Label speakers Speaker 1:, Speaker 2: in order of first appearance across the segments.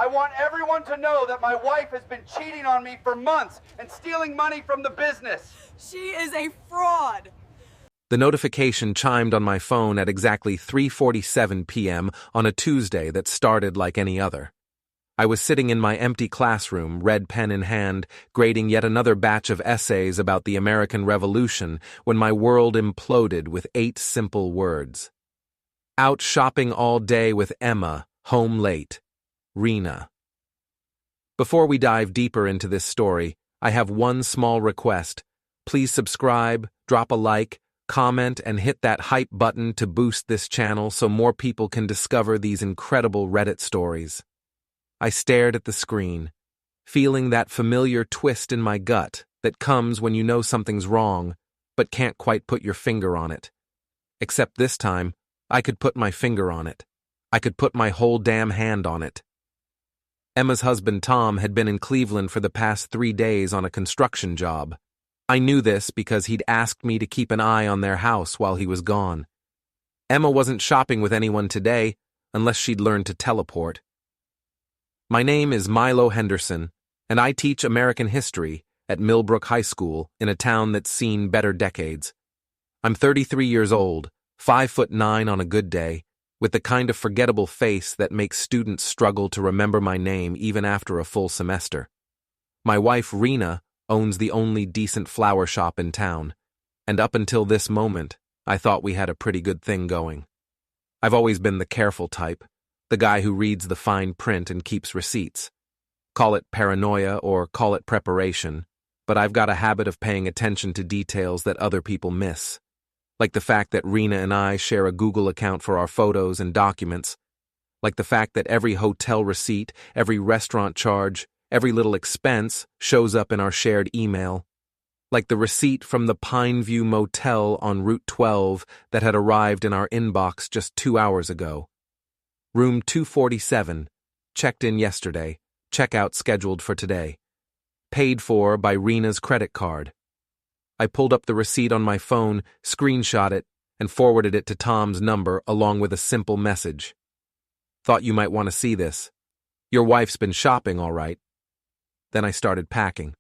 Speaker 1: want everyone to know that my wife has been cheating on me for months and stealing money from the business.
Speaker 2: She is a fraud.
Speaker 3: The notification chimed on my phone at exactly 3:47 p.m. on a Tuesday that started like any other. I was sitting in my empty classroom, red pen in hand, grading yet another batch of essays about the American Revolution when my world imploded with 8 simple words. Out shopping all day with Emma, home late. Rena. Before we dive deeper into this story, I have one small request. Please subscribe, drop a like, comment, and hit that hype button to boost this channel so more people can discover these incredible Reddit stories. I stared at the screen, feeling that familiar twist in my gut that comes when you know something's wrong, but can't quite put your finger on it. Except this time, I could put my finger on it. I could put my whole damn hand on it. Emma's husband Tom had been in Cleveland for the past 3 days on a construction job. I knew this because he'd asked me to keep an eye on their house while he was gone. Emma wasn't shopping with anyone today, unless she'd learned to teleport. My name is Milo Henderson, and I teach American history at Millbrook High School in a town that's seen better decades. I'm 33 years old, 5'9" on a good day, with the kind of forgettable face that makes students struggle to remember my name even after a full semester. My wife, Rena, owns the only decent flower shop in town, and up until this moment, I thought we had a pretty good thing going. I've always been the careful type, the guy who reads the fine print and keeps receipts. Call it paranoia or call it preparation, but I've got a habit of paying attention to details that other people miss, like the fact that Rena and I share a Google account for our photos and documents, like the fact that every hotel receipt, every restaurant charge, every little expense shows up in our shared email, like the receipt from the Pineview Motel on Route 12 that had arrived in our inbox just 2 hours ago. Room 247, checked in yesterday, checkout scheduled for today. Paid for by Rena's credit card. I pulled up the receipt on my phone, screenshot it, and forwarded it to Tom's number along with a simple message. Thought you might want to see this. Your wife's been shopping, all right. Then I started packing.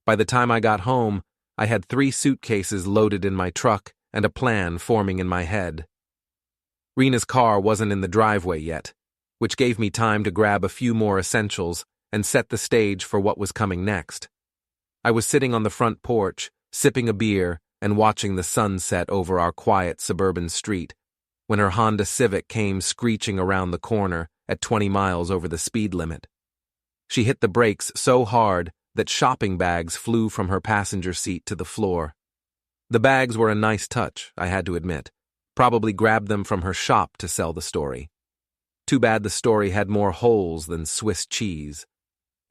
Speaker 3: By the time I got home, I had 3 suitcases loaded in my truck and a plan forming in my head. Rena's car wasn't in the driveway yet, which gave me time to grab a few more essentials and set the stage for what was coming next. I was sitting on the front porch, sipping a beer and watching the sun set over our quiet suburban street, when her Honda Civic came screeching around the corner at 20 miles over the speed limit. She hit the brakes so hard that shopping bags flew from her passenger seat to the floor. The bags were a nice touch, I had to admit. Probably grabbed them from her shop to sell the story. Too bad the story had more holes than Swiss cheese.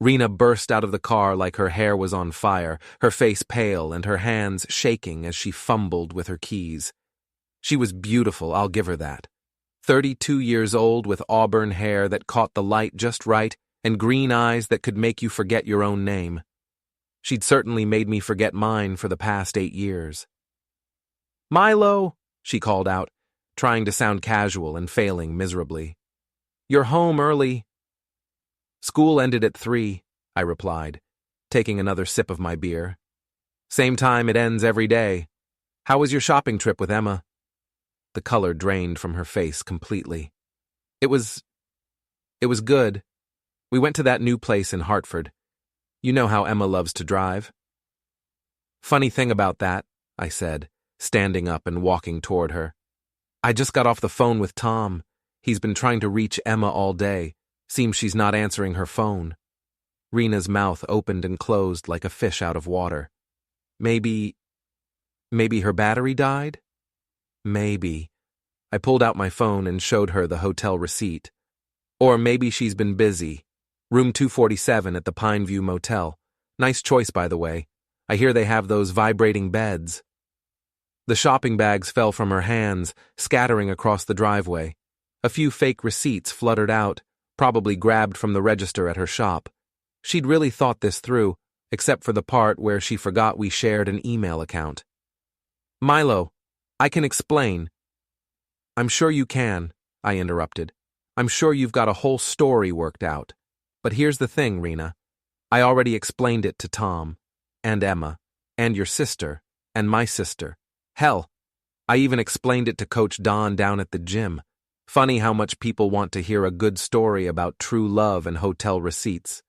Speaker 3: Rena burst out of the car like her hair was on fire, her face pale and her hands shaking as she fumbled with her keys. She was beautiful, I'll give her that. 32 years old with auburn hair that caught the light just right and green eyes that could make you forget your own name. She'd certainly made me forget mine for the past 8 years. "Milo," she called out, trying to sound casual and failing miserably. "You're home early." "School ended at 3, I replied, taking another sip of my beer. "Same time it ends every day. How was your shopping trip with Emma?" The color drained from her face completely. It was good. We went to that new place in Hartford. You know how Emma loves to drive." "Funny thing about that," I said, standing up and walking toward her. "I just got off the phone with Tom. He's been trying to reach Emma all day. Seems she's not answering her phone." Rena's mouth opened and closed like a fish out of water. Maybe her battery died? Maybe. I pulled out my phone and showed her the hotel receipt. Or maybe she's been busy. Room 247 at the Pineview Motel. Nice choice, by the way. I hear they have those vibrating beds. The shopping bags fell from her hands, scattering across the driveway. A few fake receipts fluttered out, probably grabbed from the register at her shop. She'd really thought this through, except for the part where she forgot we shared an email account. "Milo, I can explain." "I'm sure you can," I interrupted. "I'm sure you've got a whole story worked out. But here's the thing, Rena. I already explained it to Tom, and Emma, and your sister, and my sister. Hell, I even explained it to Coach Don down at the gym. Funny how much people want to hear a good story about true love and hotel receipts.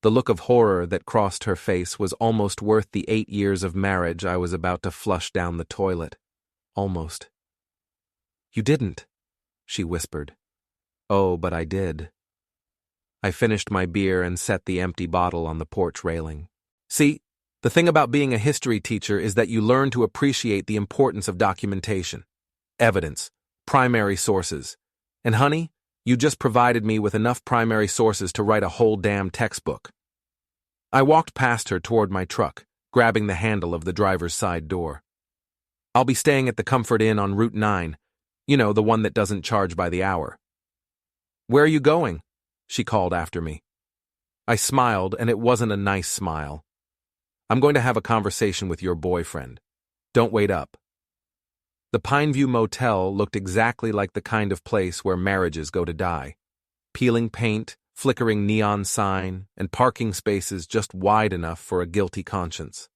Speaker 3: The look of horror that crossed her face was almost worth the 8 years of marriage I was about to flush down the toilet. Almost. You didn't, she whispered. Oh, but I did. I finished my beer and set the empty bottle on the porch railing. See, the thing about being a history teacher is that you learn to appreciate the importance of documentation, evidence, primary sources. And honey, you just provided me with enough primary sources to write a whole damn textbook. I walked past her toward my truck, grabbing the handle of the driver's side door. I'll be staying at the Comfort Inn on Route 9, the one that doesn't charge by the hour. Where are you going? She called after me. I smiled, and it wasn't a nice smile. I'm going to have a conversation with your boyfriend. Don't wait up. The Pineview Motel looked exactly like the kind of place where marriages go to die. Peeling paint, flickering neon sign, and parking spaces just wide enough for a guilty conscience.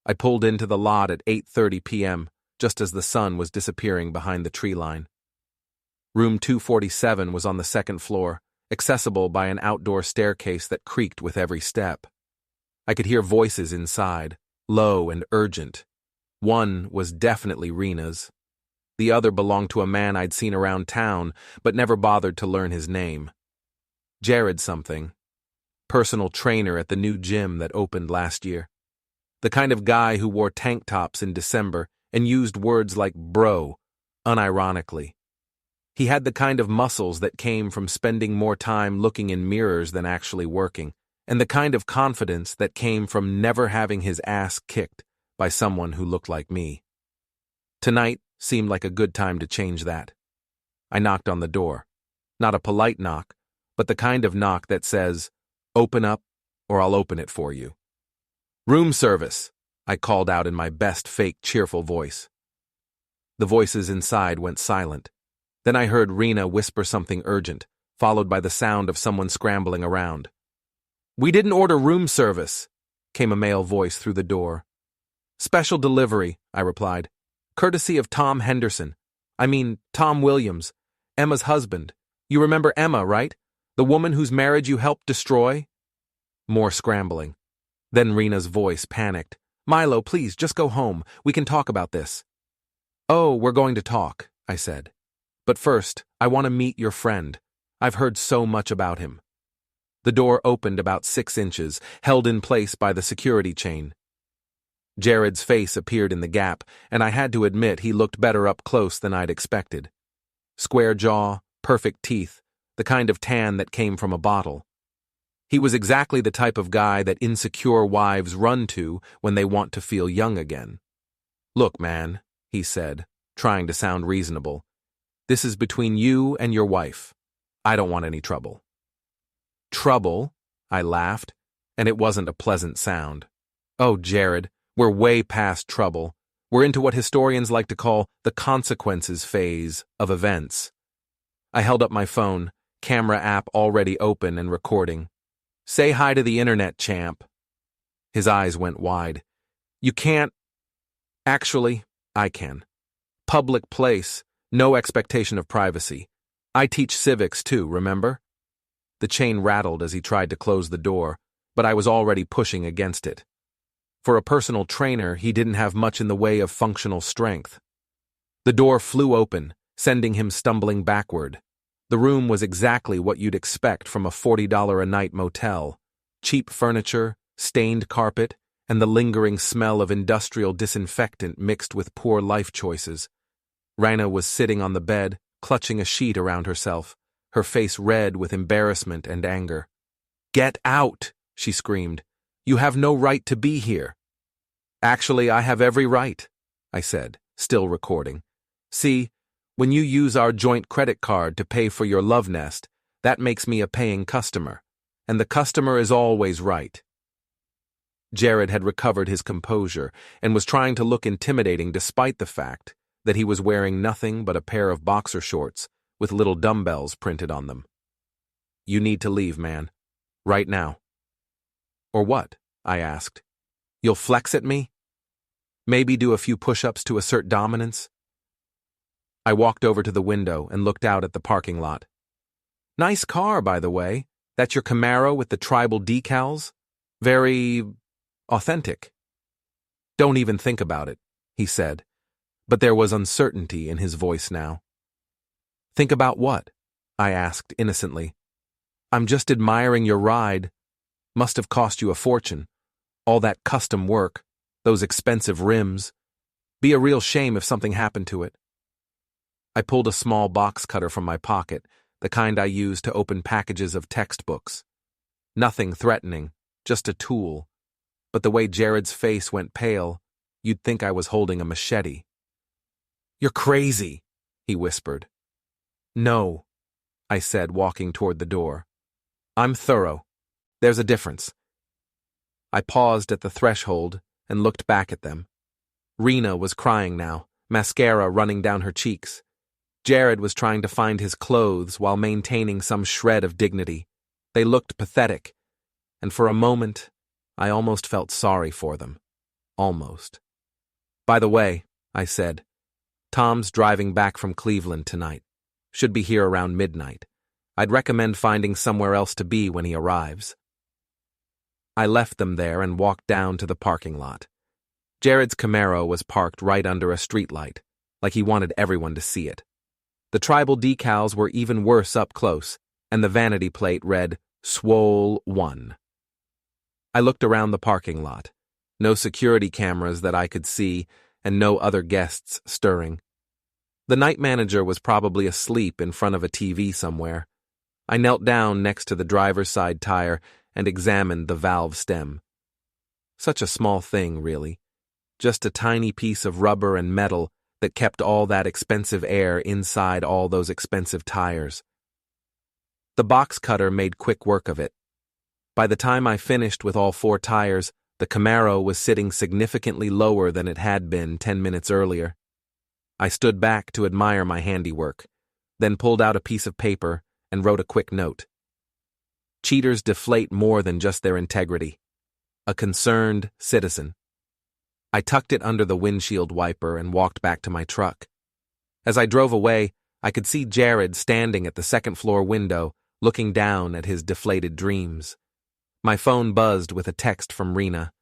Speaker 3: I pulled into the lot at 8:30 p.m., just as the sun was disappearing behind the tree line. Room 247 was on the second floor, accessible by an outdoor staircase that creaked with every step. I could hear voices inside, low and urgent. One was definitely Rena's. The other belonged to a man I'd seen around town, but never bothered to learn his name. Jared something. Personal trainer at the new gym that opened last year. The kind of guy who wore tank tops in December and used words like bro, unironically. He had the kind of muscles that came from spending more time looking in mirrors than actually working, and the kind of confidence that came from never having his ass kicked by someone who looked like me. Tonight seemed like a good time to change that. I knocked on the door. Not a polite knock, but the kind of knock that says, "Open up, or I'll open it for you." "Room service," I called out in my best fake cheerful voice. The voices inside went silent. Then I heard Rena whisper something urgent, followed by the sound of someone scrambling around. "We didn't order room service," came a male voice through the door. "Special delivery," I replied. "Courtesy of Tom Henderson. Tom Williams, Emma's husband. You remember Emma, right? The woman whose marriage you helped destroy?" More scrambling. Then Rena's voice panicked. "Milo, please, just go home. We can talk about this." "Oh, we're going to talk," I said. "But first, I want to meet your friend. I've heard so much about him." The door opened about 6 inches, held in place by the security chain. Jared's face appeared in the gap, and I had to admit he looked better up close than I'd expected. Square jaw, perfect teeth, the kind of tan that came from a bottle. He was exactly the type of guy that insecure wives run to when they want to feel young again. "Look, man," he said, trying to sound reasonable. "This is between you and your wife. I don't want any trouble." "Trouble?" I laughed, and it wasn't a pleasant sound. "Oh, Jared, we're way past trouble. We're into what historians like to call the consequences phase of events." I held up my phone, camera app already open and recording. "Say hi to the internet, champ." His eyes went wide. "You can't." "Actually, I can. Public place, no expectation of privacy. I teach civics too, remember?" The chain rattled as he tried to close the door, but I was already pushing against it. For a personal trainer, he didn't have much in the way of functional strength. The door flew open, sending him stumbling backward. The room was exactly what you'd expect from a $40 a night motel. Cheap furniture, stained carpet, and the lingering smell of industrial disinfectant mixed with poor life choices. Rena was sitting on the bed, clutching a sheet around herself, her face red with embarrassment and anger. "Get out!" she screamed. "You have no right to be here." "Actually, I have every right," I said, still recording. "See, when you use our joint credit card to pay for your love nest, that makes me a paying customer, and the customer is always right." Jared had recovered his composure and was trying to look intimidating despite the fact that he was wearing nothing but a pair of boxer shorts with little dumbbells printed on them. You need to leave, man. Right now. Or what? I asked. You'll flex at me? Maybe do a few push-ups to assert dominance? I walked over to the window and looked out at the parking lot. Nice car, by the way. That's your Camaro with the tribal decals? Very authentic. Don't even think about it, he said, but there was uncertainty in his voice now. Think about what? I asked innocently. I'm just admiring your ride. Must have cost you a fortune. All that custom work, those expensive rims. Be a real shame if something happened to it. I pulled a small box cutter from my pocket, the kind I use to open packages of textbooks. Nothing threatening, just a tool. But the way Jared's face went pale, you'd think I was holding a machete. You're crazy, he whispered. No, I said, walking toward the door. I'm thorough. There's a difference. I paused at the threshold and looked back at them. Rena was crying now, mascara running down her cheeks. Jared was trying to find his clothes while maintaining some shred of dignity. They looked pathetic, and for a moment, I almost felt sorry for them. Almost. By the way, I said, Tom's driving back from Cleveland tonight. Should be here around midnight. I'd recommend finding somewhere else to be when he arrives. I left them there and walked down to the parking lot. Jared's Camaro was parked right under a streetlight, like he wanted everyone to see it. The tribal decals were even worse up close, and the vanity plate read, Swole 1. I looked around the parking lot. No security cameras that I could see, and no other guests stirring. The night manager was probably asleep in front of a TV somewhere. I knelt down next to the driver's side tire and examined the valve stem. Such a small thing, really. Just a tiny piece of rubber and metal that kept all that expensive air inside all those expensive tires. The box cutter made quick work of it. By the time I finished with all 4 tires, the Camaro was sitting significantly lower than it had been 10 minutes earlier. I stood back to admire my handiwork, then pulled out a piece of paper and wrote a quick note. Cheaters deflate more than just their integrity. A concerned citizen. I tucked it under the windshield wiper and walked back to my truck. As I drove away, I could see Jared standing at the second-floor window, looking down at his deflated dreams. My phone buzzed with a text from Rena.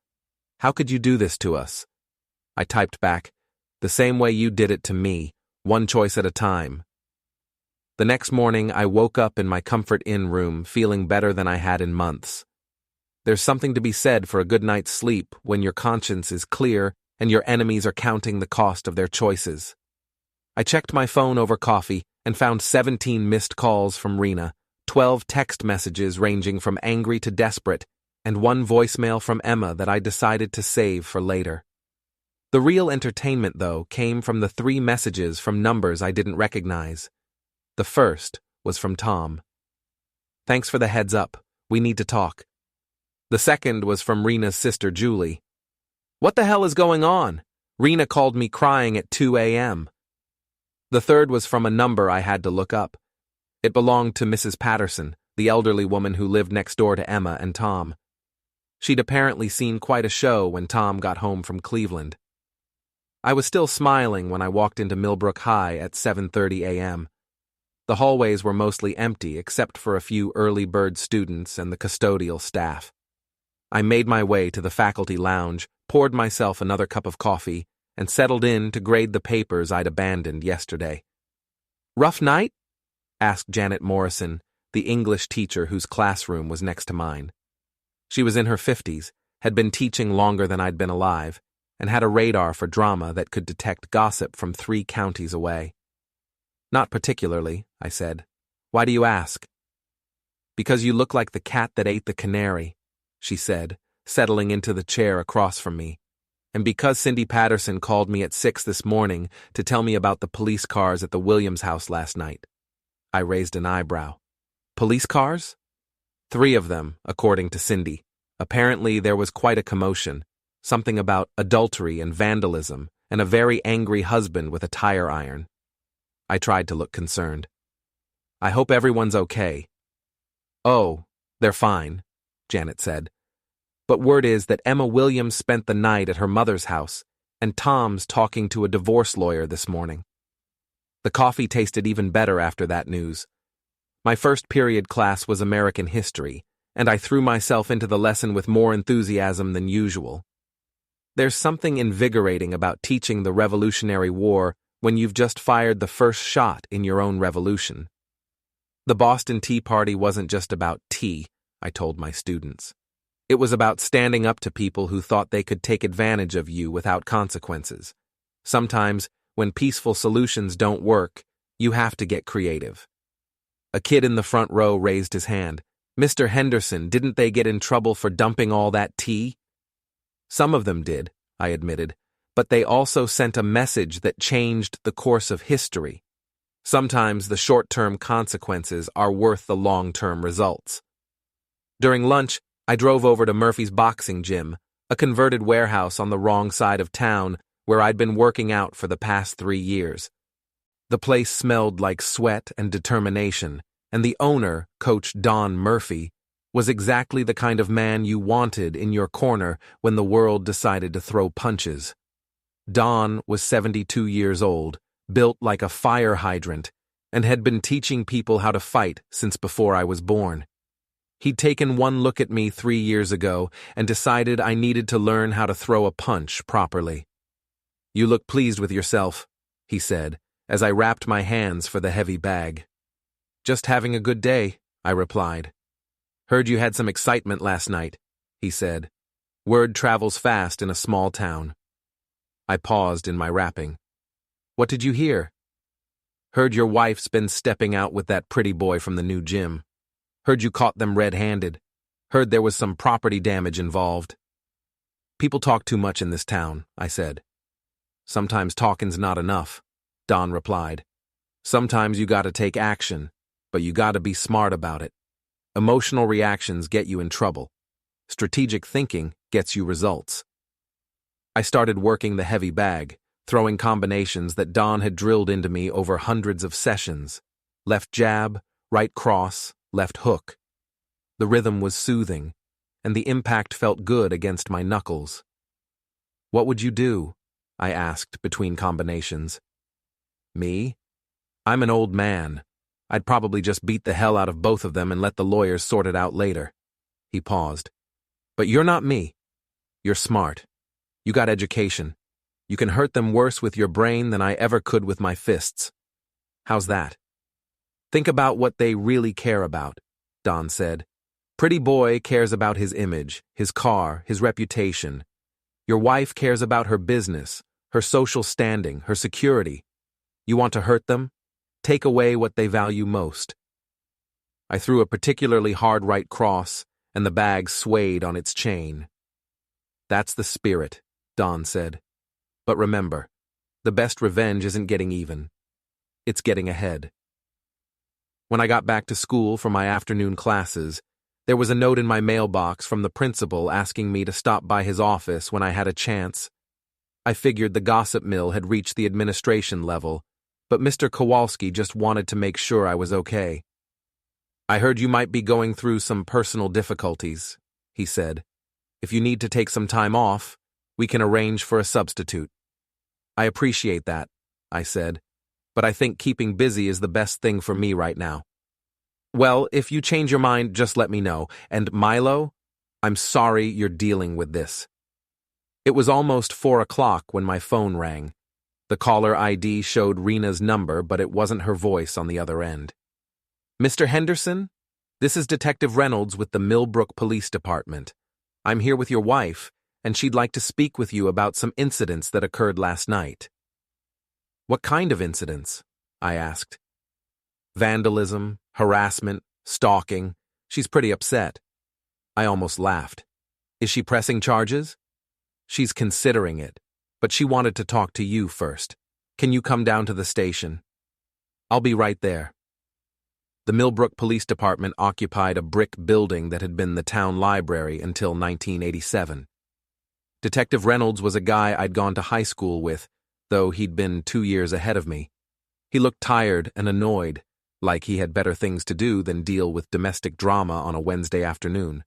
Speaker 3: How could you do this to us? I typed back, the same way you did it to me, one choice at a time. The next morning, I woke up in my Comfort Inn room feeling better than I had in months. There's something to be said for a good night's sleep when your conscience is clear and your enemies are counting the cost of their choices. I checked my phone over coffee and found 17 missed calls from Rena, 12 text messages ranging from angry to desperate, and 1 voicemail from Emma that I decided to save for later. The real entertainment, though, came from the 3 messages from numbers I didn't recognize. The first was from Tom. Thanks for the heads up. We need to talk. The second was from Rena's sister Julie. What the hell is going on? Rena called me crying at 2 a.m. The third was from a number I had to look up. It belonged to Mrs. Patterson, the elderly woman who lived next door to Emma and Tom. She'd apparently seen quite a show when Tom got home from Cleveland. I was still smiling when I walked into Millbrook High at 7:30 a.m. The hallways were mostly empty except for a few early bird students and the custodial staff. I made my way to the faculty lounge, poured myself another cup of coffee, and settled in to grade the papers I'd abandoned yesterday. Rough night? Asked Janet Morrison, the English teacher whose classroom was next to mine. She was in her 50s, had been teaching longer than I'd been alive, and had a radar for drama that could detect gossip from 3 counties away. Not particularly, I said. Why do you ask? Because you look like the cat that ate the canary, she said, settling into the chair across from me. And because Cindy Patterson called me at 6 this morning to tell me about the police cars at the Williams house last night. I raised an eyebrow. Police cars? 3 of them, according to Cindy. Apparently there was quite a commotion. Something about adultery and vandalism, and a very angry husband with a tire iron. I tried to look concerned. I hope everyone's okay. "Oh, they're fine," Janet said. "But word is that Emma Williams spent the night at her mother's house, and Tom's talking to a divorce lawyer this morning." The coffee tasted even better after that news. My first period class was American history, and I threw myself into the lesson with more enthusiasm than usual. There's something invigorating about teaching the Revolutionary War when you've just fired the first shot in your own revolution. The Boston Tea Party wasn't just about tea, I told my students. It was about standing up to people who thought they could take advantage of you without consequences. Sometimes, when peaceful solutions don't work, you have to get creative. A kid in the front row raised his hand. "Mr. Henderson, didn't they get in trouble for dumping all that tea?" "Some of them did," I admitted, "but they also sent a message that changed the course of history. Sometimes the short-term consequences are worth the long-term results." During lunch, I drove over to Murphy's boxing gym, a converted warehouse on the wrong side of town where I'd been working out for the past 3 years. The place smelled like sweat and determination, and the owner, Coach Don Murphy, was exactly the kind of man you wanted in your corner when the world decided to throw punches. Don was 72 years old, built like a fire hydrant, and had been teaching people how to fight since before I was born. He'd taken one look at me 3 years ago and decided I needed to learn how to throw a punch properly. "You look pleased with yourself," he said, as I wrapped my hands for the heavy bag. "Just having a good day," I replied. "Heard you had some excitement last night," he said. "Word travels fast in a small town." I paused in my wrapping. "What did you hear?" "Heard your wife's been stepping out with that pretty boy from the new gym. Heard you caught them red-handed. Heard there was some property damage involved." "People talk too much in this town," I said. "Sometimes talking's not enough," Don replied. "Sometimes you gotta take action, but you gotta be smart about it. Emotional reactions get you in trouble. Strategic thinking gets you results." I started working the heavy bag, throwing combinations that Don had drilled into me over hundreds of sessions. Left jab, right cross, left hook. The rhythm was soothing, and the impact felt good against my knuckles. "What would you do?" I asked between combinations. "Me? I'm an old man. I'd probably just beat the hell out of both of them and let the lawyers sort it out later." He paused. "But you're not me. You're smart. You got education. You can hurt them worse with your brain than I ever could with my fists. How's that?" "Think about what they really care about," Don said. "Pretty boy cares about his image, his car, his reputation. Your wife cares about her business, her social standing, her security. You want to hurt them? Take away what they value most." I threw a particularly hard right cross, and the bag swayed on its chain. "That's the spirit," Don said. "But remember, the best revenge isn't getting even. It's getting ahead." When I got back to school for my afternoon classes, there was a note in my mailbox from the principal asking me to stop by his office when I had a chance. I figured the gossip mill had reached the administration level, but Mr. Kowalski just wanted to make sure I was okay. "I heard you might be going through some personal difficulties," he said. "If you need to take some time off, we can arrange for a substitute." "I appreciate that," I said, "but I think keeping busy is the best thing for me right now." "Well, if you change your mind, just let me know. And Milo, I'm sorry you're dealing with this." It was almost 4 o'clock when my phone rang. The caller ID showed Rena's number, but it wasn't her voice on the other end. "Mr. Henderson? This is Detective Reynolds with the Millbrook Police Department. I'm here with your wife, and she'd like to speak with you about some incidents that occurred last night." "What kind of incidents?" I asked. "Vandalism, harassment, stalking. She's pretty upset." I almost laughed. "Is she pressing charges?" "She's considering it, but she wanted to talk to you first. Can you come down to the station?" "I'll be right there." The Millbrook Police Department occupied a brick building that had been the town library until 1987. Detective Reynolds was a guy I'd gone to high school with, though he'd been 2 years ahead of me. He looked tired and annoyed, like he had better things to do than deal with domestic drama on a Wednesday afternoon.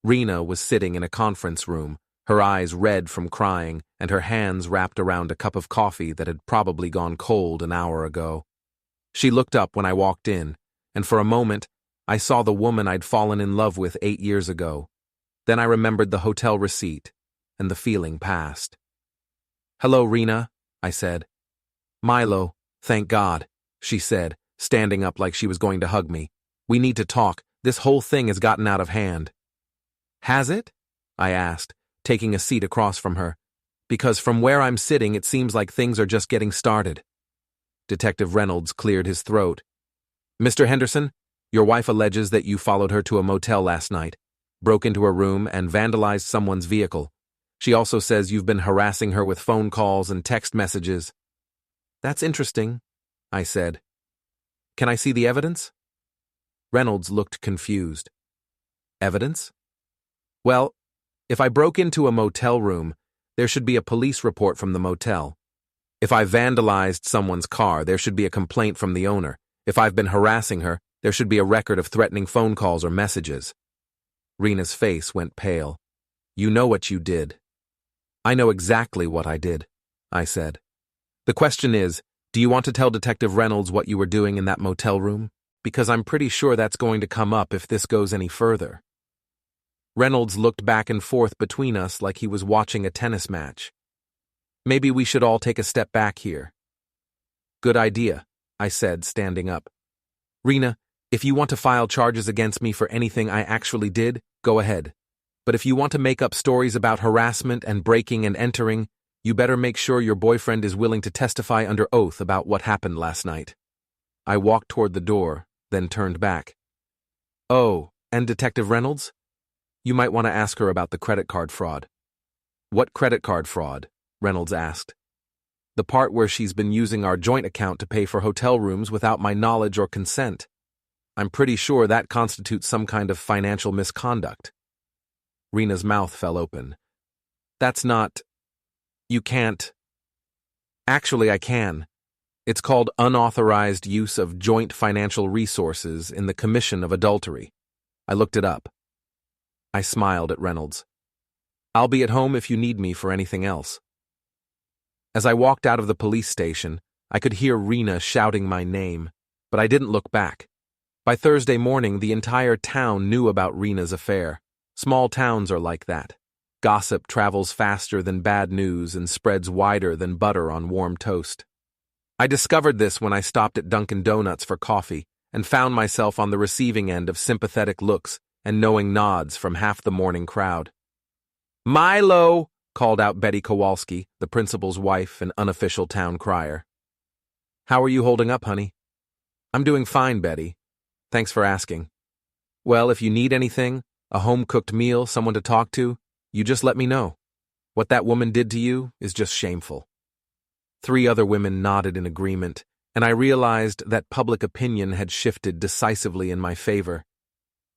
Speaker 3: Rena was sitting in a conference room, her eyes red from crying and her hands wrapped around a cup of coffee that had probably gone cold an hour ago. She looked up when I walked in, and for a moment, I saw the woman I'd fallen in love with 8 years ago. Then I remembered the hotel receipt, and the feeling passed. "Hello, Rena," I said. "Milo, thank God," she said, standing up like she was going to hug me. "We need to talk. This whole thing has gotten out of hand." "Has it?" I asked, taking a seat across from her. "Because from where I'm sitting, it seems like things are just getting started." Detective Reynolds cleared his throat. "Mr. Henderson, your wife alleges that you followed her to a motel last night, broke into her room, and vandalized someone's vehicle. She also says you've been harassing her with phone calls and text messages." "That's interesting," I said. "Can I see the evidence?" Reynolds looked confused. "Evidence? Well, if I broke into a motel room, there should be a police report from the motel. If I vandalized someone's car, there should be a complaint from the owner. If I've been harassing her, there should be a record of threatening phone calls or messages." Rena's face went pale. "You know what you did." "I know exactly what I did," I said. "The question is, do you want to tell Detective Reynolds what you were doing in that motel room? Because I'm pretty sure that's going to come up if this goes any further." Reynolds looked back and forth between us like he was watching a tennis match. "Maybe we should all take a step back here." "Good idea," I said, standing up. "Rena, if you want to file charges against me for anything I actually did, go ahead. But if you want to make up stories about harassment and breaking and entering, you better make sure your boyfriend is willing to testify under oath about what happened last night." I walked toward the door, then turned back. "Oh, and Detective Reynolds? You might want to ask her about the credit card fraud." "What credit card fraud?" Reynolds asked. "The part where she's been using our joint account to pay for hotel rooms without my knowledge or consent. I'm pretty sure that constitutes some kind of financial misconduct." Rena's mouth fell open. "That's not... You can't... Actually, I can. It's called unauthorized use of joint financial resources in the commission of adultery. I looked it up." I smiled at Reynolds. "I'll be at home if you need me for anything else." As I walked out of the police station, I could hear Rena shouting my name, but I didn't look back. By Thursday morning, the entire town knew about Rena's affair. Small towns are like that. Gossip travels faster than bad news and spreads wider than butter on warm toast. I discovered this when I stopped at Dunkin' Donuts for coffee and found myself on the receiving end of sympathetic looks and knowing nods from half the morning crowd. "Milo!" called out Betty Kowalski, the principal's wife and unofficial town crier. "How are you holding up, honey?" "I'm doing fine, Betty. Thanks for asking. Well, if you need anything, a home-cooked meal, someone to talk to, you just let me know. What that woman did to you is just shameful." 3 other women nodded in agreement, and I realized that public opinion had shifted decisively in my favor.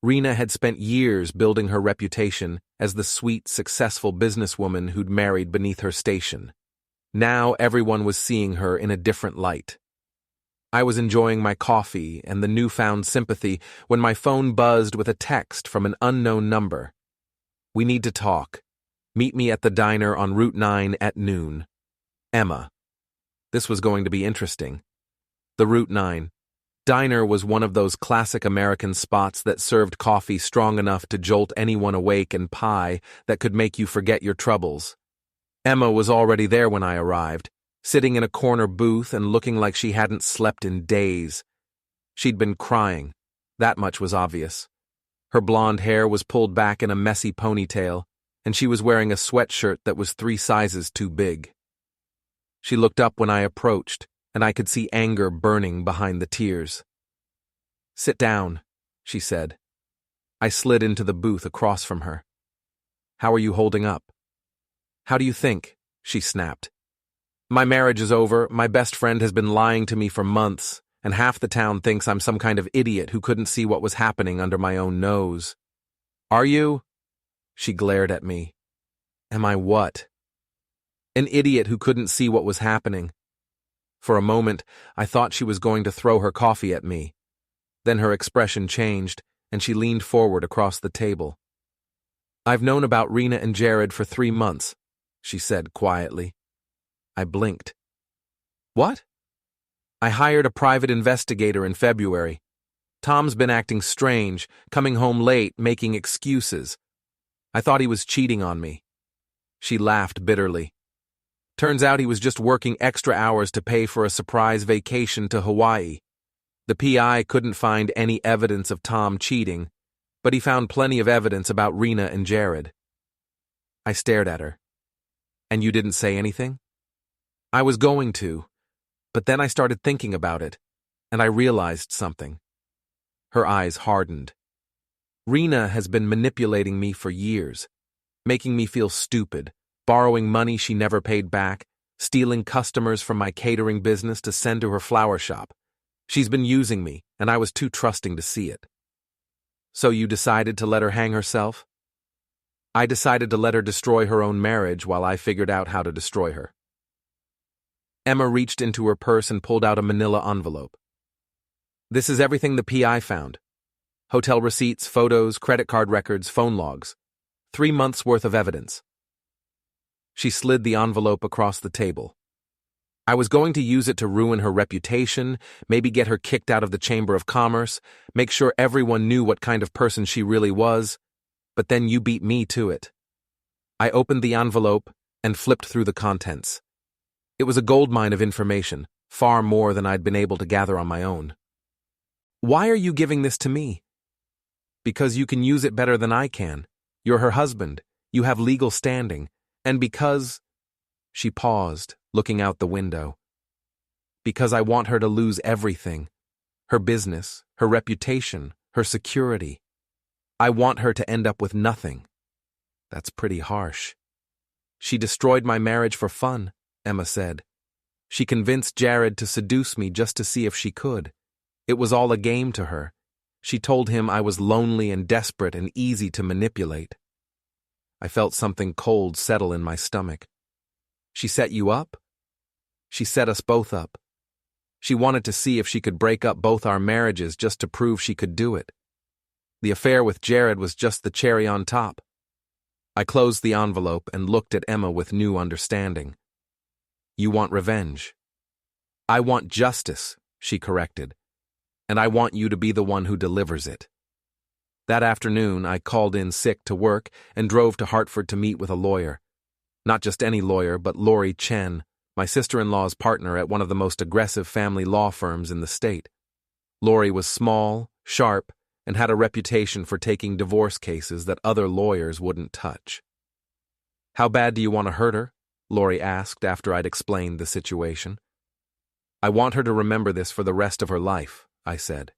Speaker 3: Rena had spent years building her reputation as the sweet, successful businesswoman who'd married beneath her station. Now everyone was seeing her in a different light. I was enjoying my coffee and the newfound sympathy when my phone buzzed with a text from an unknown number. "We need to talk. Meet me at the diner on Route 9 at noon. Emma." This was going to be interesting. The Route 9 diner was one of those classic American spots that served coffee strong enough to jolt anyone awake and pie that could make you forget your troubles. Emma was already there when I arrived, sitting in a corner booth and looking like she hadn't slept in days. She'd been crying. That much was obvious. Her blonde hair was pulled back in a messy ponytail, and she was wearing a sweatshirt that was 3 sizes too big. She looked up when I approached, and I could see anger burning behind the tears. "Sit down," she said. I slid into the booth across from her. "How are you holding up?" "How do you think?" she snapped. "My marriage is over, my best friend has been lying to me for months, and half the town thinks I'm some kind of idiot who couldn't see what was happening under my own nose." "Are you?" She glared at me. "Am I what?" "An idiot who couldn't see what was happening." For a moment, I thought she was going to throw her coffee at me. Then her expression changed, and she leaned forward across the table. "I've known about Rena and Jared for 3 months," she said quietly. I blinked. "What?" "I hired a private investigator in February. Tom's been acting strange, coming home late, making excuses. I thought he was cheating on me." She laughed bitterly. "Turns out he was just working extra hours to pay for a surprise vacation to Hawaii. The PI couldn't find any evidence of Tom cheating, but he found plenty of evidence about Rena and Jared." I stared at her. "And you didn't say anything?" "I was going to, but then I started thinking about it, and I realized something." Her eyes hardened. "Rena has been manipulating me for years, making me feel stupid, borrowing money she never paid back, stealing customers from my catering business to send to her flower shop. She's been using me, and I was too trusting to see it." "So you decided to let her hang herself?" "I decided to let her destroy her own marriage while I figured out how to destroy her." Emma reached into her purse and pulled out a manila envelope. "This is everything the PI found. Hotel receipts, photos, credit card records, phone logs. 3 months' worth of evidence." She slid the envelope across the table. "I was going to use it to ruin her reputation, maybe get her kicked out of the Chamber of Commerce, make sure everyone knew what kind of person she really was, but then you beat me to it." I opened the envelope and flipped through the contents. It was a goldmine of information, far more than I'd been able to gather on my own. "Why are you giving this to me?" "Because you can use it better than I can. You're her husband. You have legal standing. And because—" She paused, looking out the window. "Because I want her to lose everything. Her business, her reputation, her security. I want her to end up with nothing." "That's pretty harsh." "She destroyed my marriage for fun," Emma said. "She convinced Jared to seduce me just to see if she could. It was all a game to her. She told him I was lonely and desperate and easy to manipulate." I felt something cold settle in my stomach. "She set you up?" "She set us both up. She wanted to see if she could break up both our marriages just to prove she could do it. The affair with Jared was just the cherry on top." I closed the envelope and looked at Emma with new understanding. "You want revenge." "I want justice," she corrected. "And I want you to be the one who delivers it." That afternoon, I called in sick to work and drove to Hartford to meet with a lawyer. Not just any lawyer, but Lori Chen, my sister-in-law's partner at one of the most aggressive family law firms in the state. Lori was small, sharp, and had a reputation for taking divorce cases that other lawyers wouldn't touch. "How bad do you want to hurt her?" Lori asked after I'd explained the situation. "I want her to remember this for the rest of her life," I said.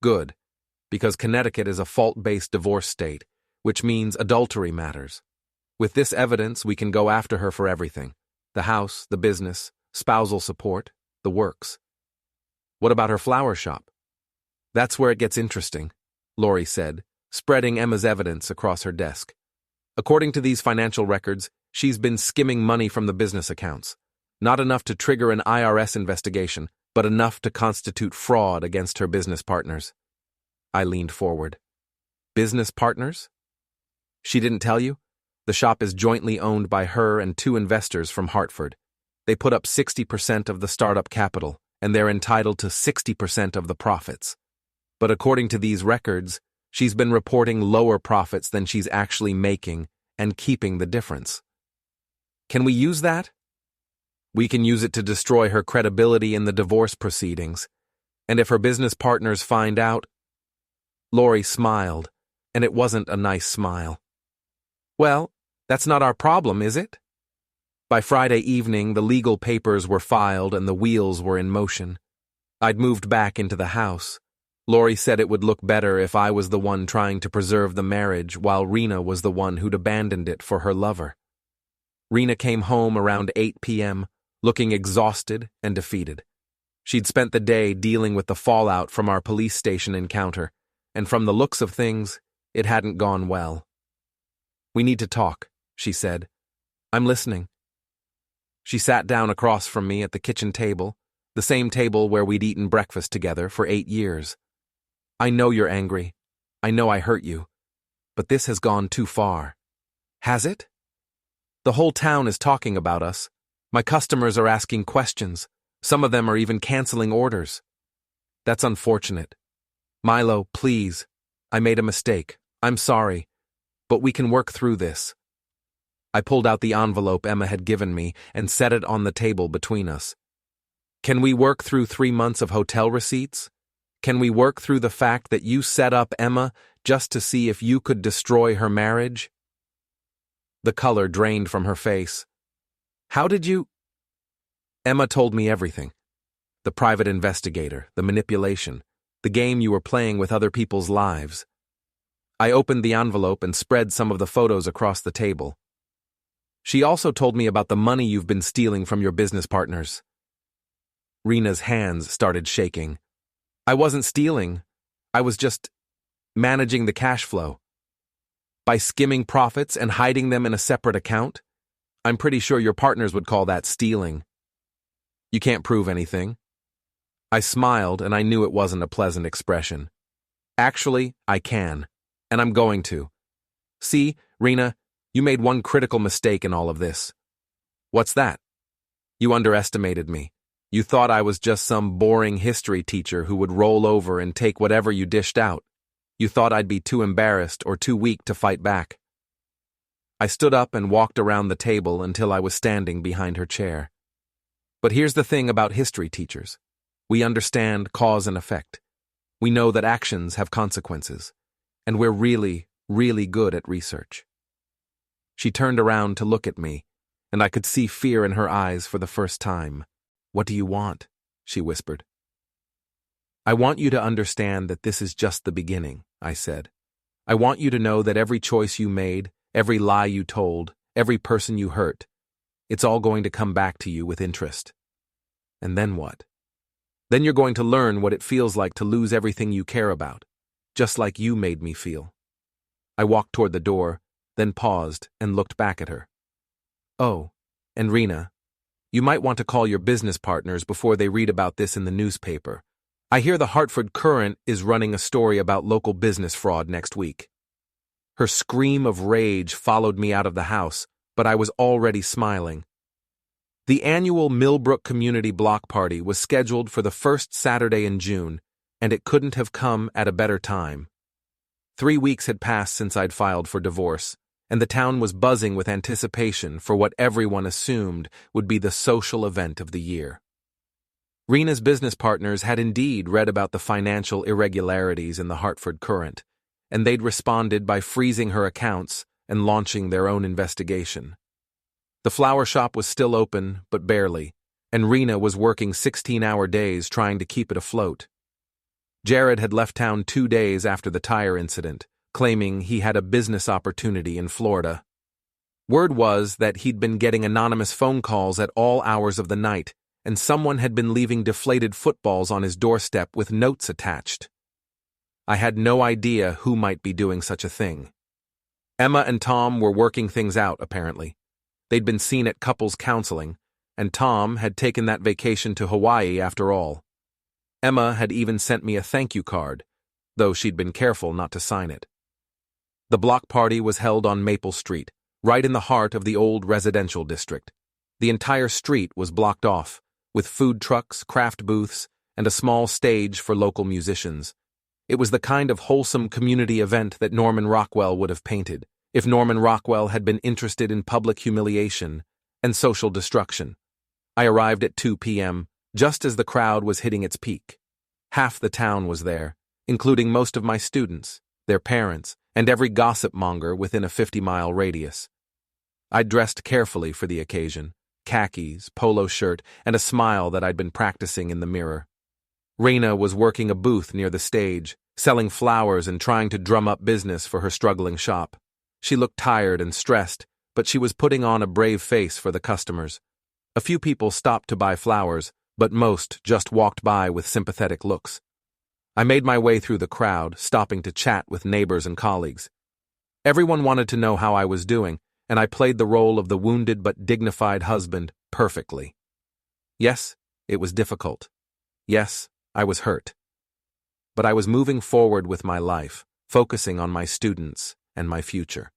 Speaker 3: "Good, because Connecticut is a fault-based divorce state, which means adultery matters. With this evidence, we can go after her for everything: the house, the business, spousal support, the works." "What about her flower shop?" "That's where it gets interesting," Lori said, spreading Emma's evidence across her desk. "According to these financial records, she's been skimming money from the business accounts. Not enough to trigger an IRS investigation, but enough to constitute fraud against her business partners." I leaned forward. "Business partners?" "She didn't tell you? The shop is jointly owned by her and 2 investors from Hartford. They put up 60% of the startup capital, and they're entitled to 60% of the profits. But according to these records, she's been reporting lower profits than she's actually making and keeping the difference." "Can we use that?" "We can use it to destroy her credibility in the divorce proceedings. And if her business partners find out—" Lori smiled, and it wasn't a nice smile. "Well, that's not our problem, is it?" By Friday evening, the legal papers were filed and the wheels were in motion. I'd moved back into the house. Lori said it would look better if I was the one trying to preserve the marriage while Rena was the one who'd abandoned it for her lover. Rena came home around 8 p.m., looking exhausted and defeated. She'd spent the day dealing with the fallout from our police station encounter, and from the looks of things, it hadn't gone well. "We need to talk," she said. "I'm listening." She sat down across from me at the kitchen table, the same table where we'd eaten breakfast together for 8 years. I know you're angry. I know I hurt you. But this has gone too far. Has it? The whole town is talking about us. My customers are asking questions. Some of them are even canceling orders. That's unfortunate. Milo, please. I made a mistake. I'm sorry. But we can work through this. I pulled out the envelope Emma had given me and set it on the table between us. Can we work through 3 months of hotel receipts? Can we work through the fact that you set up Emma just to see if you could destroy her marriage? The color drained from her face. How did you? Emma told me everything. The private investigator, the manipulation, the game you were playing with other people's lives. I opened the envelope and spread some of the photos across the table. She also told me about the money you've been stealing from your business partners. Rena's hands started shaking. I wasn't stealing. I was just managing the cash flow. By skimming profits and hiding them in a separate account? I'm pretty sure your partners would call that stealing. You can't prove anything. I smiled, and I knew it wasn't a pleasant expression. Actually, I can, and I'm going to. See, Rena, you made one critical mistake in all of this. What's that? You underestimated me. You thought I was just some boring history teacher who would roll over and take whatever you dished out. You thought I'd be too embarrassed or too weak to fight back. I stood up and walked around the table until I was standing behind her chair. But here's the thing about history teachers. We understand cause and effect. We know that actions have consequences. And we're really, really good at research. She turned around to look at me, and I could see fear in her eyes for the first time. What do you want? She whispered. I want you to understand that this is just the beginning, I said. I want you to know that every choice you made, every lie you told, every person you hurt, it's all going to come back to you with interest. And then what? Then you're going to learn what it feels like to lose everything you care about, just like you made me feel. I walked toward the door, then paused and looked back at her. Oh, and Rena, you might want to call your business partners before they read about this in the newspaper. I hear the Hartford Courant is running a story about local business fraud next week. Her scream of rage followed me out of the house, but I was already smiling. The annual Millbrook Community Block Party was scheduled for the first Saturday in June, and it couldn't have come at a better time. 3 weeks had passed since I'd filed for divorce, and the town was buzzing with anticipation for what everyone assumed would be the social event of the year. Rena's business partners had indeed read about the financial irregularities in the Hartford Courant, and they'd responded by freezing her accounts and launching their own investigation. The flower shop was still open, but barely, and Rena was working 16-hour days trying to keep it afloat. Jared had left town 2 days after the tire incident, claiming he had a business opportunity in Florida. Word was that he'd been getting anonymous phone calls at all hours of the night, and someone had been leaving deflated footballs on his doorstep with notes attached. I had no idea who might be doing such a thing. Emma and Tom were working things out, apparently. They'd been seen at couples counseling, and Tom had taken that vacation to Hawaii after all. Emma had even sent me a thank you card, though she'd been careful not to sign it. The block party was held on Maple Street, right in the heart of the old residential district. The entire street was blocked off, with food trucks, craft booths, and a small stage for local musicians. It was the kind of wholesome community event that Norman Rockwell would have painted, if Norman Rockwell had been interested in public humiliation and social destruction. I arrived at 2 p.m., just as the crowd was hitting its peak. Half the town was there, including most of my students, their parents, and every gossip monger within a 50-mile radius. I dressed carefully for the occasion, khakis, polo shirt, and a smile that I'd been practicing in the mirror. Rena was working a booth near the stage, selling flowers and trying to drum up business for her struggling shop. She looked tired and stressed, but she was putting on a brave face for the customers. A few people stopped to buy flowers, but most just walked by with sympathetic looks. I made my way through the crowd, stopping to chat with neighbors and colleagues. Everyone wanted to know how I was doing, and I played the role of the wounded but dignified husband perfectly. Yes, it was difficult. Yes, I was hurt. But I was moving forward with my life, focusing on my students and my future.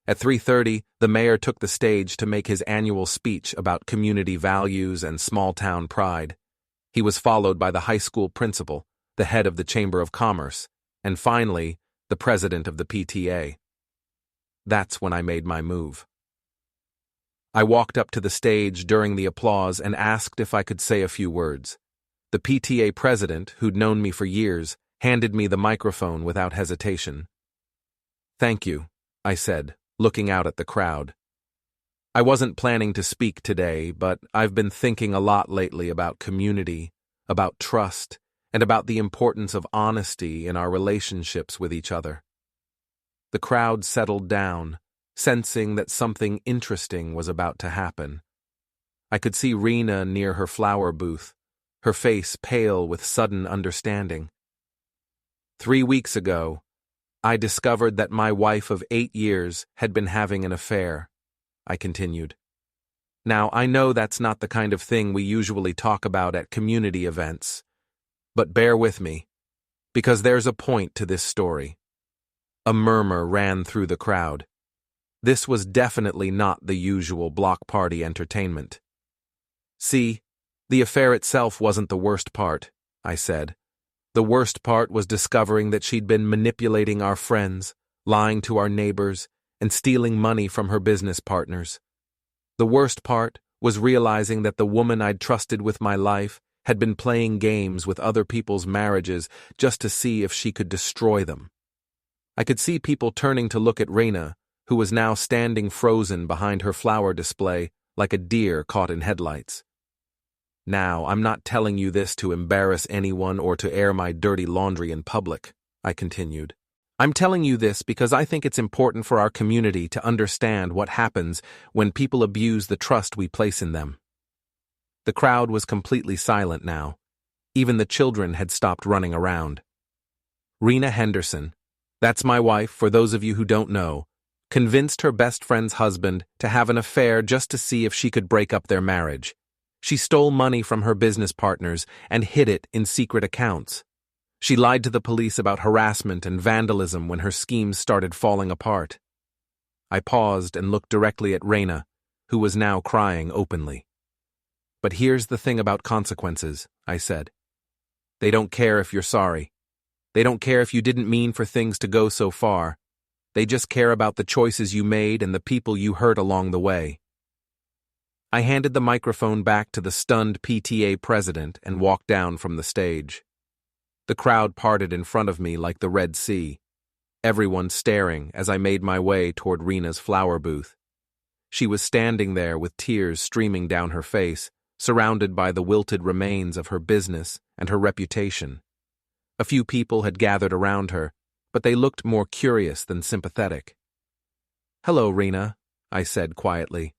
Speaker 3: At 3:30, the mayor took the stage to make his annual speech about community values and small-town pride. He was followed by the high school principal, the head of the Chamber of Commerce, and finally, the president of the PTA. That's when I made my move. I walked up to the stage during the applause and asked if I could say a few words. The PTA president, who'd known me for years, handed me the microphone without hesitation. "Thank you," I said, looking out at the crowd. I wasn't planning to speak today, but I've been thinking a lot lately about community, about trust, and about the importance of honesty in our relationships with each other. The crowd settled down, sensing that something interesting was about to happen. I could see Rena near her flower booth, her face pale with sudden understanding. 3 weeks ago, I discovered that my wife of 8 years had been having an affair, I continued. Now, I know that's not the kind of thing we usually talk about at community events, but bear with me, because there's a point to this story. A murmur ran through the crowd. This was definitely not the usual block party entertainment. "See, the affair itself wasn't the worst part," I said. "The worst part was discovering that she'd been manipulating our friends, lying to our neighbors, and stealing money from her business partners. The worst part was realizing that the woman I'd trusted with my life had been playing games with other people's marriages just to see if she could destroy them." I could see people turning to look at Rena, who was now standing frozen behind her flower display like a deer caught in headlights. "Now, I'm not telling you this to embarrass anyone or to air my dirty laundry in public," I continued. "I'm telling you this because I think it's important for our community to understand what happens when people abuse the trust we place in them." The crowd was completely silent now. Even the children had stopped running around. Rena Henderson, that's my wife, for those of you who don't know, convinced her best friend's husband to have an affair just to see if she could break up their marriage. She stole money from her business partners and hid it in secret accounts. She lied to the police about harassment and vandalism when her schemes started falling apart. I paused and looked directly at Rena, who was now crying openly. "But here's the thing about consequences," I said. "They don't care if you're sorry. They don't care if you didn't mean for things to go so far. They just care about the choices you made and the people you hurt along the way." I handed the microphone back to the stunned PTA president and walked down from the stage. The crowd parted in front of me like the Red Sea, everyone staring as I made my way toward Rena's flower booth. She was standing there with tears streaming down her face, surrounded by the wilted remains of her business and her reputation. A few people had gathered around her, but they looked more curious than sympathetic. "Hello, Rena," I said quietly.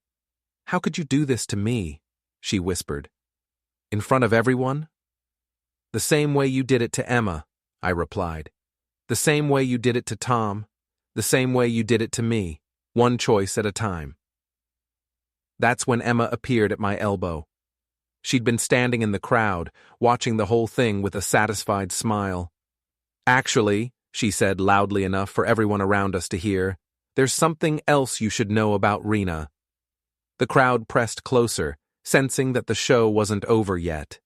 Speaker 3: "How could you do this to me?" she whispered. "In front of everyone?" "The same way you did it to Emma," I replied. "The same way you did it to Tom. The same way you did it to me, one choice at a time." That's when Emma appeared at my elbow. She'd been standing in the crowd, watching the whole thing with a satisfied smile. "Actually," she said loudly enough for everyone around us to hear, "there's something else you should know about Rena." The crowd pressed closer, sensing that the show wasn't over yet.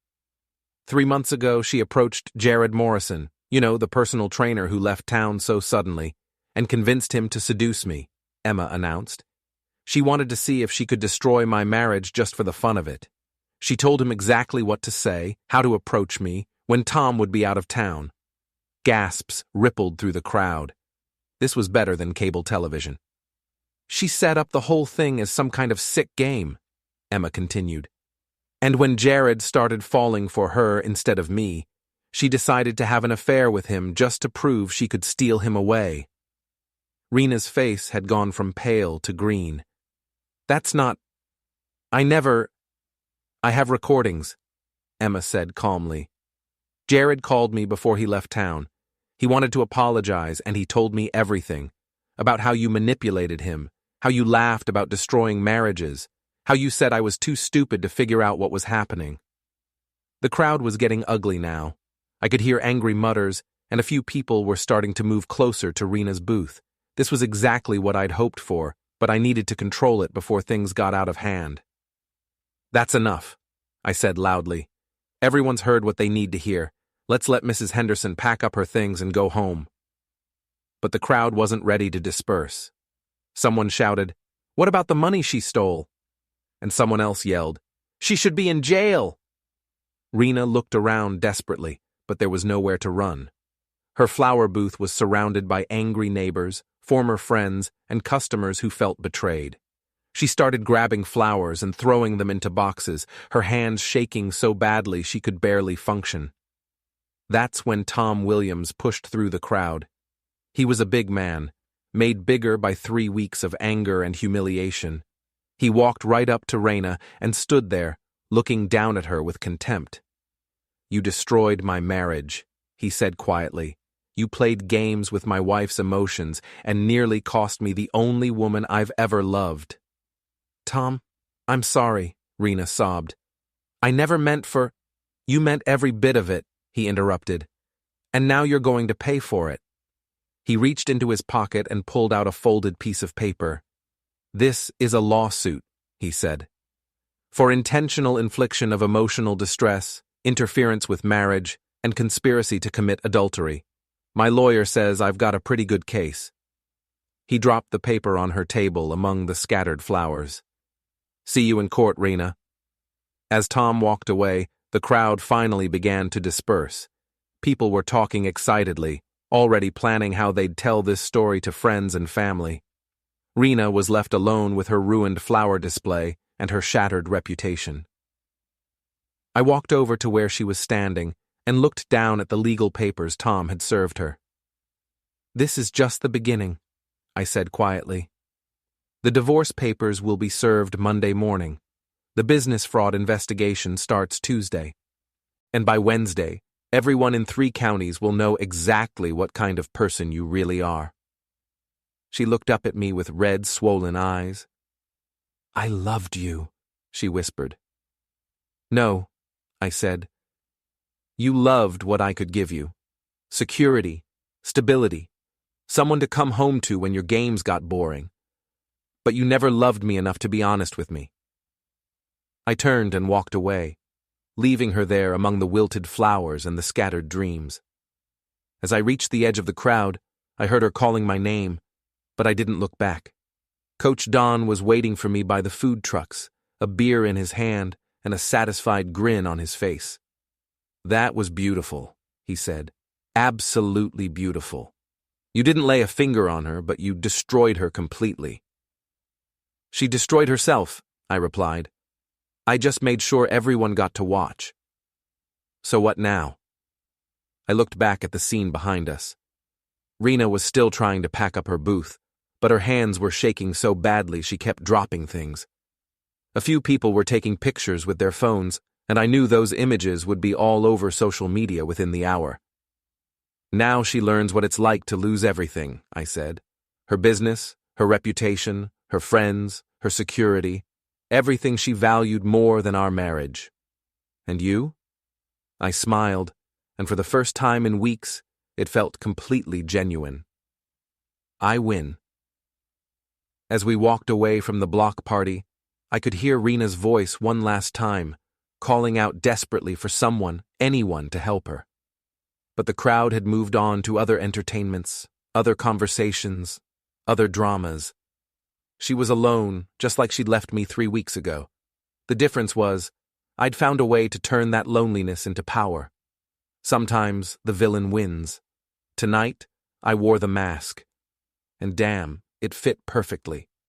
Speaker 3: 3 months ago, she approached Jared Morrison, the personal trainer who left town so suddenly, and convinced him to seduce me, Emma announced. She wanted to see if she could destroy my marriage just for the fun of it. She told him exactly what to say, how to approach me, when Tom would be out of town. Gasps rippled through the crowd. This was better than cable television. "She set up the whole thing as some kind of sick game," Emma continued. "And when Jared started falling for her instead of me, she decided to have an affair with him just to prove she could steal him away." Rena's face had gone from pale to green. "That's not... I have recordings," Emma said calmly. "Jared called me before he left town. He wanted to apologize, and he told me everything. About how you manipulated him, how you laughed about destroying marriages, How you said I was too stupid to figure out what was happening. The crowd was getting ugly now. I could hear angry mutters, and a few people were starting to move closer to Rena's booth. This was exactly what I'd hoped for, but I needed to control it before things got out of hand. "That's enough," I said loudly. "Everyone's heard what they need to hear. Let's let Mrs. Henderson pack up her things and go home." But the crowd wasn't ready to disperse. Someone shouted, "What about the money she stole?" And someone else yelled, "She should be in jail!" Rena looked around desperately, but there was nowhere to run. Her flower booth was surrounded by angry neighbors, former friends, and customers who felt betrayed. She started grabbing flowers and throwing them into boxes, her hands shaking so badly she could barely function. That's when Tom Williams pushed through the crowd. He was a big man, made bigger by 3 weeks of anger and humiliation. He walked right up to Rena and stood there, looking down at her with contempt. "You destroyed my marriage," he said quietly. "You played games with my wife's emotions and nearly cost me the only woman I've ever loved." "Tom, I'm sorry," Rena sobbed. "I never meant for—" "You meant every bit of it," he interrupted. "And now you're going to pay for it." He reached into his pocket and pulled out a folded piece of paper. "This is a lawsuit," he said. "For intentional infliction of emotional distress, interference with marriage, and conspiracy to commit adultery. My lawyer says I've got a pretty good case." He dropped the paper on her table among the scattered flowers. "See you in court, Rena." As Tom walked away, the crowd finally began to disperse. People were talking excitedly, already planning how they'd tell this story to friends and family. Rena was left alone with her ruined flower display and her shattered reputation. I walked over to where she was standing and looked down at the legal papers Tom had served her. "This is just the beginning," I said quietly. "The divorce papers will be served Monday morning. The business fraud investigation starts Tuesday. And by Wednesday, everyone in 3 counties will know exactly what kind of person you really are." She looked up at me with red, swollen eyes. "I loved you," she whispered. "No," I said. "You loved what I could give you. Security, stability, someone to come home to when your games got boring. But you never loved me enough to be honest with me." I turned and walked away, leaving her there among the wilted flowers and the scattered dreams. As I reached the edge of the crowd, I heard her calling my name, but I didn't look back. Coach Don was waiting for me by the food trucks, a beer in his hand and a satisfied grin on his face. "That was beautiful," he said. "Absolutely beautiful. You didn't lay a finger on her, but you destroyed her completely." "She destroyed herself," I replied. "I just made sure everyone got to watch." "So what now?" I looked back at the scene behind us. Rena was still trying to pack up her booth, but her hands were shaking so badly she kept dropping things. A few people were taking pictures with their phones, and I knew those images would be all over social media within the hour. "Now she learns what it's like to lose everything," I said. "Her business, her reputation, her friends, her security, everything she valued more than our marriage. And you?" I smiled, and for the first time in weeks, it felt completely genuine. "I win." As we walked away from the block party, I could hear Rena's voice one last time, calling out desperately for someone, anyone, to help her. But the crowd had moved on to other entertainments, other conversations, other dramas. She was alone, just like she'd left me 3 weeks ago. The difference was, I'd found a way to turn that loneliness into power. Sometimes the villain wins. Tonight, I wore the mask. And damn, it fit perfectly.